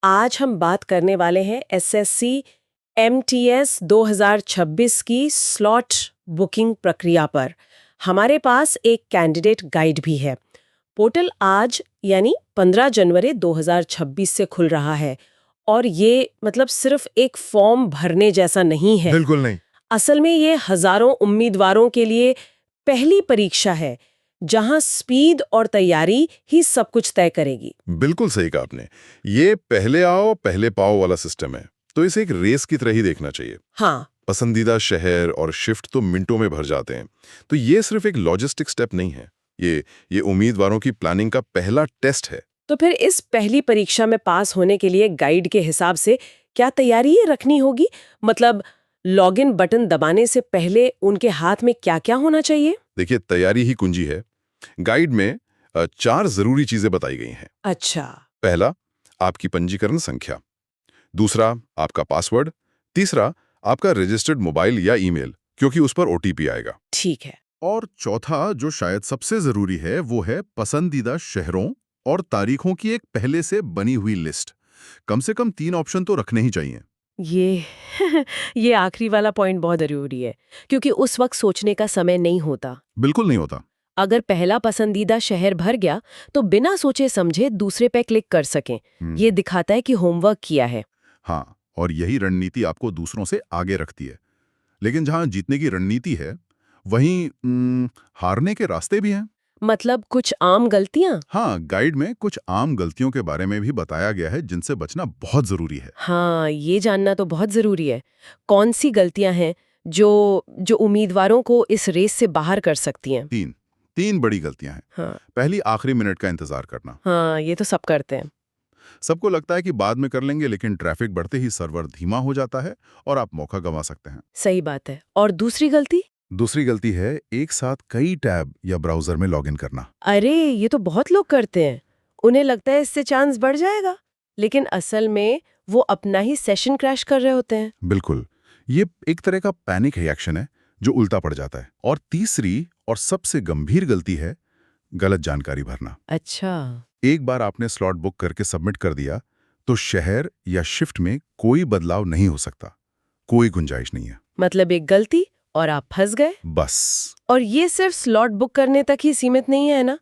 आज हम बात करने वाले हैं एसएससी एमटीएस 2026 की स्लॉट बुकिंग प्रक्रिया पर। हमारे पास एक कैंडिडेट गाइड भी है। पोर्टल आज यानी 15 जनवरी 2026 से खुल रहा है और ये सिर्फ एक फॉर्म भरने जैसा नहीं है। बिल्कुल नहीं। असल में ये हजारों उम्मीदवारों के लिए पहली परीक्षा है जहां स्पीड और तैयारी ही सब कुछ तय करेगी। बिल्कुल सही कहा आपने। ये पहले आओ पहले पाओ वाला सिस्टम है, तो इसे एक रेस की तरह ही देखना चाहिए। हाँ, पसंदीदा शहर और शिफ्ट तो मिनटों में भर जाते हैं, तो ये सिर्फ एक लॉजिस्टिक स्टेप नहीं है। ये उम्मीदवारों की प्लानिंग का पहला टेस्ट है। तो फिर इस पहली परीक्षा में पास होने के लिए गाइड के हिसाब से क्या तैयारी रखनी होगी? लॉगिन बटन दबाने से पहले उनके हाथ में क्या-क्या होना चाहिए? देखिए, तैयारी ही कुंजी है। गाइड में 4 जरूरी चीजें बताई गई हैं। अच्छा। पहला, आपकी पंजीकरण संख्या। दूसरा, आपका पासवर्ड। तीसरा, आपका रजिस्टर्ड मोबाइल या ईमेल, क्योंकि उस पर ओटीपी आएगा। ठीक है। और चौथा, जो शायद सबसे जरूरी है, वो है पसंदीदा शहरों और तारीखों की एक पहले से बनी हुई लिस्ट। कम से कम 3 ऑप्शन तो रखने ही चाहिए। ये ये आखिरी वाला पॉइंट बहुत जरूरी है क्योंकि उस वक्त सोचने का समय नहीं होता। बिल्कुल नहीं होता। अगर पहला पसंदीदा शहर भर गया तो बिना सोचे समझे दूसरे पे क्लिक कर सकें। ये दिखाता है कि होमवर्क किया है। हाँ, और यही रणनीति आपको दूसरों से आगे रखती है। लेकिन जहाँ जीतने की रणनीति है, वहीं हारने के रास्ते भी हैं। कुछ आम गलतियां। हाँ, गाइड में कुछ आम गलतियों के बारे में भी बताया गया है, जिनसे बचना बहुत जरूरी है। हाँ, ये जानना तो बहुत जरूरी है। कौन सी गलतियां हैं जो जो उम्मीदवारों को इस रेस से बाहर कर सकती हैं? तीन बड़ी गलतियां हैं। हाँ। पहली, आखिरी मिनट का इंतजार करना। हाँ, ये तो सब करते हैं। सबको लगता है कि बाद में कर लेंगे, लेकिन ट्रैफिक बढ़ते ही सर्वर धीमा हो जाता है और आप मौका गंवा सकते हैं। सही बात है। और दूसरी गलती? दूसरी गलती है एक साथ कई टैब या ब्राउजर में लॉगिन करना। अरे, ये तो बहुत लोग करते हैं। उन्हें लगता है इससे चांस बढ़ जाएगा, लेकिन असल में वो अपना ही सेशन क्रैश कर रहे होते हैं। बिल्कुल, ये एक तरह का पैनिक रिएक्शन है जो उल्टा पड़ जाता है। और तीसरी और सबसे गंभीर गलती है गलत जानकारी भरना। अच्छा। एक बार आपने स्लॉट बुक करके सबमिट कर दिया, तो शहर या शिफ्ट में कोई बदलाव नहीं हो सकता, कोई गुंजाइश नहीं है। एक गलती और आप फंस गए। बस। और ये सिर्फ स्लॉट बुक करने तक ही सीमित नहीं है ना।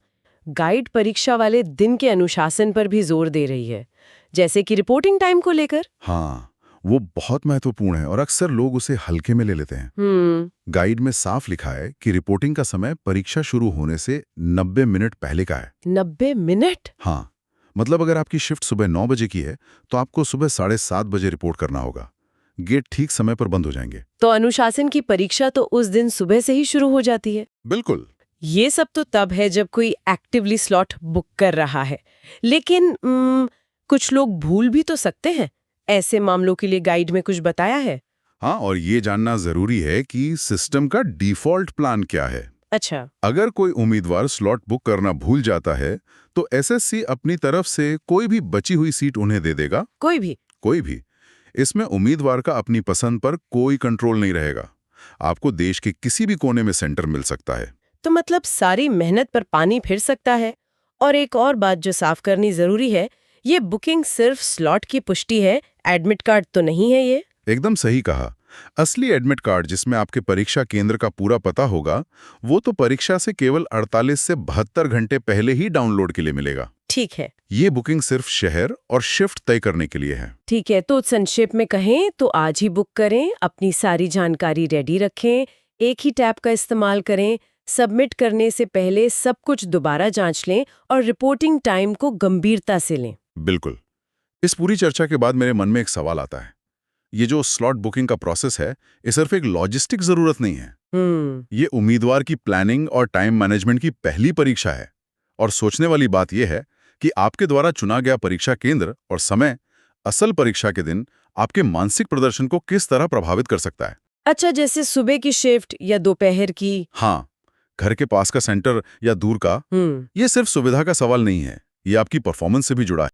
गाइड परीक्षा वाले दिन के अनुशासन पर भी जोर दे रही है, जैसे कि रिपोर्टिंग टाइम को लेकर। हाँ, वो बहुत महत्वपूर्ण है और अक्सर लोग उसे हल्के में ले लेते हैं। गाइड में साफ लिखा है कि रिपोर्टिंग का समय परीक्षा शुरू होने से 90 मिनट पहले का है। 90 मिनट? हाँ, अगर आपकी शिफ्ट सुबह 9 बजे की है, तो आपको सुबह 7:30 बजे रिपोर्ट करना होगा। गेट ठीक समय पर बंद हो जाएंगे। तो अनुशासन की परीक्षा तो उस दिन सुबह से ही शुरू हो जाती है। बिल्कुल। ये सब तो तब है जब कोई एक्टिवली स्लॉट बुक कर रहा है, लेकिन कुछ लोग भूल भी तो सकते हैं। ऐसे मामलों के लिए गाइड में कुछ बताया है? हाँ, और ये जानना जरूरी है कि सिस्टम का डिफॉल्ट प्लान क्या है। अच्छा। अगर कोई उम्मीदवार स्लॉट बुक करना भूल जाता है, तो एसएससी अपनी तरफ से कोई भी बची हुई सीट उन्हें दे देगा। कोई भी? कोई भी। इसमें उम्मीदवार का अपनी पसंद पर कोई कंट्रोल नहीं रहेगा। आपको देश के किसी भी कोने में सेंटर मिल सकता है। तो सारी मेहनत पर पानी फिर सकता है। और एक और बात जो साफ करनी जरूरी है, ये बुकिंग सिर्फ स्लॉट की पुष्टि है, एडमिट कार्ड तो नहीं है ये। एकदम सही कहा। असली एडमिट कार्ड, जिसमें आपके परीक्षा केंद्र का पूरा पता होगा, वो तो परीक्षा से केवल 48 से 72 घंटे पहले ही डाउनलोड के लिए मिलेगा। ठीक है। ये बुकिंग सिर्फ शहर और शिफ्ट तय करने के लिए है। ठीक है, तो संक्षेप में कहें तो आज ही बुक करें, अपनी सारी जानकारी रेडी रखें, एक ही टैब का इस्तेमाल करें, सबमिट करने से पहले सब कुछ दोबारा जांच लें और रिपोर्टिंग टाइम को गंभीरता से लें। बिल्कुल। इस पूरी चर्चा के बाद मेरे मन में एक सवाल आता है। ये जो स्लॉट बुकिंग का प्रोसेस है, ये सिर्फ एक लॉजिस्टिक जरूरत नहीं है। ये उम्मीदवार की प्लानिंग और टाइम मैनेजमेंट की पहली परीक्षा है। और सोचने वाली बात यह है कि आपके द्वारा चुना गया परीक्षा केंद्र और समय असल परीक्षा के दिन आपके मानसिक प्रदर्शन को किस तरह प्रभावित कर सकता है। अच्छा, जैसे सुबह की शिफ्ट या दोपहर की? हाँ, घर के पास का सेंटर या दूर का। ये सिर्फ सुविधा का सवाल नहीं है, ये आपकी परफॉर्मेंस से भी जुड़ा है।